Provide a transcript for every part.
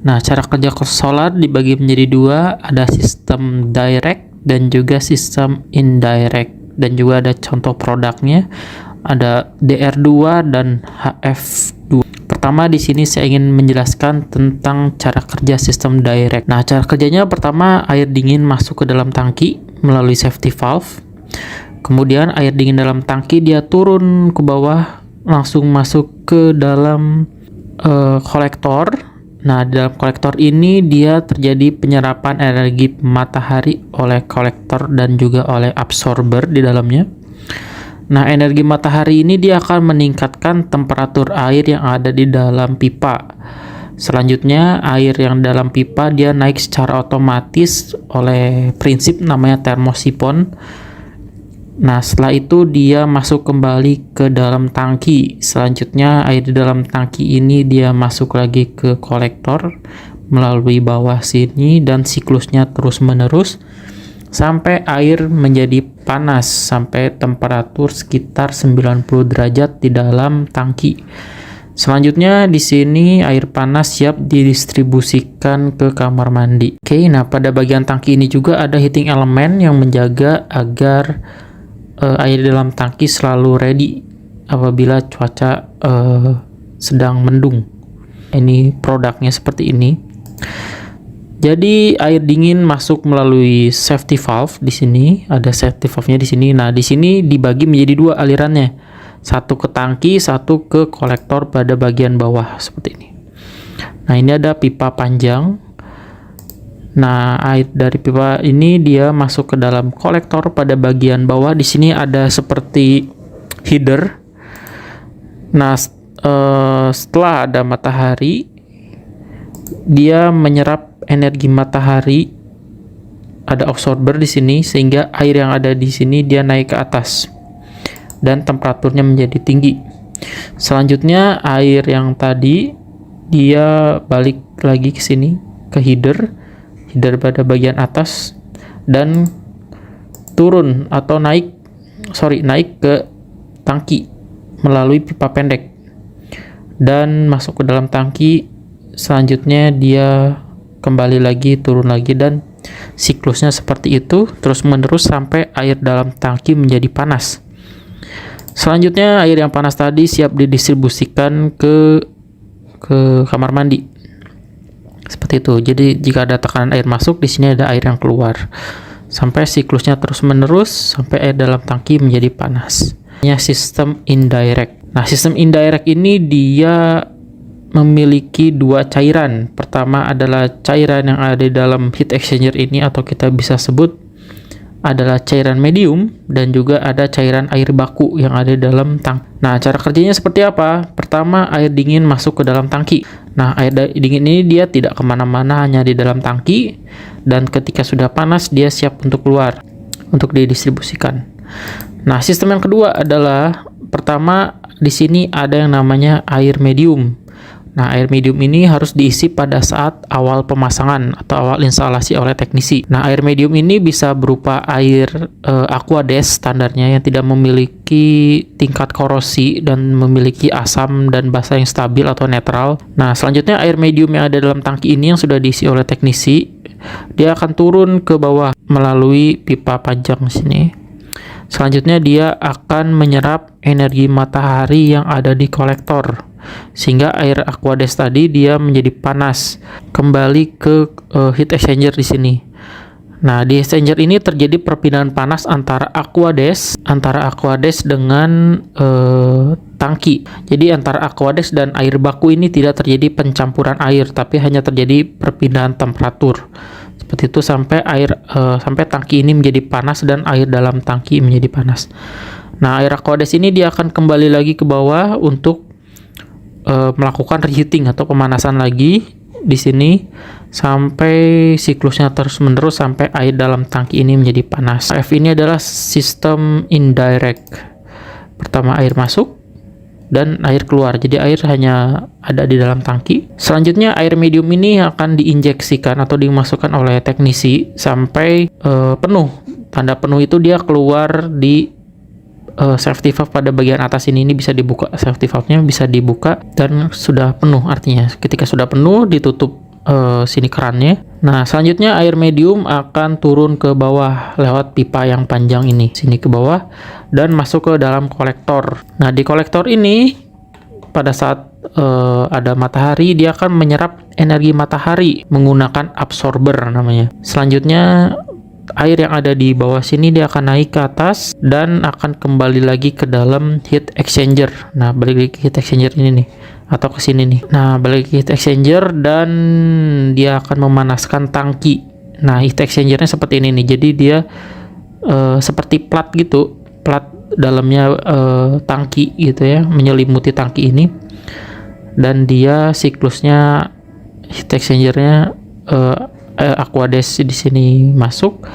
Nah, cara kerja solar dibagi menjadi dua, ada sistem direct dan juga sistem indirect. Dan juga ada contoh produknya, ada DR2 dan HF2. Pertama di sini saya ingin menjelaskan tentang cara kerja sistem direct. Nah, cara kerjanya pertama air dingin masuk ke dalam tangki melalui safety valve. Kemudian air dingin dalam tangki dia turun ke bawah langsung masuk ke dalam kolektor. Nah, di dalam kolektor ini dia terjadi penyerapan energi matahari oleh kolektor dan juga oleh absorber di dalamnya. Nah, energi matahari ini dia akan meningkatkan temperatur air yang ada di dalam pipa. Selanjutnya, air yang dalam pipa dia naik secara otomatis oleh prinsip namanya termosifon. Nah, setelah itu dia masuk kembali ke dalam tangki. Selanjutnya, air di dalam tangki ini dia masuk lagi ke kolektor melalui bawah sini dan siklusnya terus-menerus sampai air menjadi panas sampai temperatur sekitar 90 derajat di dalam tangki. Selanjutnya di sini air panas siap didistribusikan ke kamar mandi. Oke, nah pada bagian tangki ini juga ada heating element yang menjaga agar air di dalam tangki selalu ready apabila cuaca sedang mendung. Ini produknya seperti ini. Jadi air dingin masuk melalui safety valve di sini, ada safety valve-nya di sini. Nah, di sini dibagi menjadi dua alirannya. Satu ke tangki, satu ke kolektor pada bagian bawah seperti ini. Nah, ini ada pipa panjang. Nah, air dari pipa ini dia masuk ke dalam kolektor pada bagian bawah. Di sini ada seperti header. Nah, setelah ada matahari, dia menyerap energi matahari. Ada absorber di sini sehingga air yang ada di sini dia naik ke atas dan temperaturnya menjadi tinggi. Selanjutnya air yang tadi dia balik lagi ke sini ke header pada bagian atas dan turun atau naik ke tangki melalui pipa pendek dan masuk ke dalam tangki. Selanjutnya dia kembali lagi, turun lagi, dan siklusnya seperti itu terus menerus sampai air dalam tangki menjadi panas. Selanjutnya air yang panas tadi siap didistribusikan ke kamar mandi. Seperti itu. Jadi jika ada tekanan air masuk, di sini ada air yang keluar. Sampai siklusnya terus-menerus sampai air dalam tangki menjadi panas. Ini sistem indirect. Nah, sistem indirect ini dia memiliki dua cairan. Pertama adalah cairan yang ada di dalam heat exchanger ini atau kita bisa sebut adalah cairan medium, dan juga ada cairan air baku yang ada di dalam tangki. Nah, cara kerjanya seperti apa? Pertama, air dingin masuk ke dalam tangki. Nah, air dingin ini dia tidak kemana-mana, hanya di dalam tangki, dan ketika sudah panas dia siap untuk keluar untuk didistribusikan. Nah, sistem yang kedua adalah pertama di sini ada yang namanya air medium. Nah, air medium ini harus diisi pada saat awal pemasangan atau awal instalasi oleh teknisi. Nah, air medium ini bisa berupa air Aquades standarnya yang tidak memiliki tingkat korosi dan memiliki asam dan basa yang stabil atau netral. Nah, selanjutnya air medium yang ada dalam tangki ini yang sudah diisi oleh teknisi, dia akan turun ke bawah melalui pipa panjang sini. Selanjutnya dia akan menyerap energi matahari yang ada di kolektor, sehingga air Aquades tadi dia menjadi panas kembali ke heat exchanger di sini. Nah, di exchanger ini terjadi perpindahan panas antara Aquades dengan tangki. Jadi antara Aquades dan air baku ini tidak terjadi pencampuran air, tapi hanya terjadi perpindahan temperatur. Seperti itu sampai sampai tangki ini menjadi panas dan air dalam tangki menjadi panas. Nah, air Aquades ini dia akan kembali lagi ke bawah untuk melakukan reheating atau pemanasan lagi di sini sampai siklusnya terus-menerus sampai air dalam tangki ini menjadi panas. F ini adalah sistem indirect. Pertama air masuk dan air keluar. Jadi air hanya ada di dalam tangki. Selanjutnya air medium ini akan diinjeksikan atau dimasukkan oleh teknisi sampai penuh. Tanda penuh itu dia keluar di safety valve pada bagian atas ini bisa dibuka, safety valve-nya bisa dibuka dan sudah penuh. Artinya ketika sudah penuh ditutup sini kerannya. Nah, selanjutnya air medium akan turun ke bawah lewat pipa yang panjang ini, sini ke bawah dan masuk ke dalam kolektor. Nah, di kolektor ini pada saat ada matahari, dia akan menyerap energi matahari menggunakan absorber namanya. Selanjutnya air yang ada di bawah sini dia akan naik ke atas dan akan kembali lagi ke dalam heat exchanger. Nah, balik lagi ke heat exchanger ini nih, atau ke sini nih. Nah, balik ke heat exchanger dan dia akan memanaskan tangki. Nah, heat exchanger-nya seperti ini nih. Jadi dia seperti plat gitu, plat dalamnya tangki gitu ya, menyelimuti tangki ini. Dan dia siklusnya heat exchanger-nya aquades di sini masuk,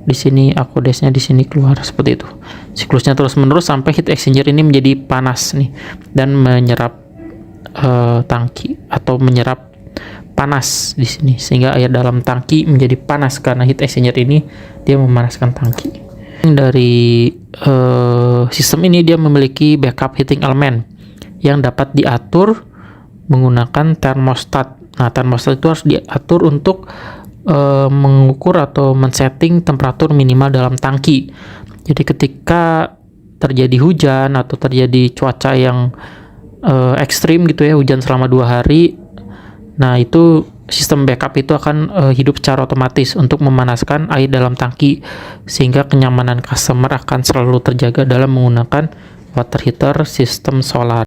di sini aquadesnya di sini keluar, seperti itu. Siklusnya terus menerus sampai heat exchanger ini menjadi panas nih dan menyerap tangki atau menyerap panas di sini, sehingga air dalam tangki menjadi panas karena heat exchanger ini dia memanaskan tangki. Dari sistem ini dia memiliki backup heating element yang dapat diatur menggunakan termostat. Nah, termostat itu harus diatur untuk mengukur atau men-setting temperatur minimal dalam tangki. Jadi ketika terjadi hujan atau terjadi cuaca yang ekstrim gitu ya, hujan selama 2 hari, nah itu sistem backup itu akan hidup secara otomatis untuk memanaskan air dalam tangki, sehingga kenyamanan customer akan selalu terjaga dalam menggunakan water heater sistem solar.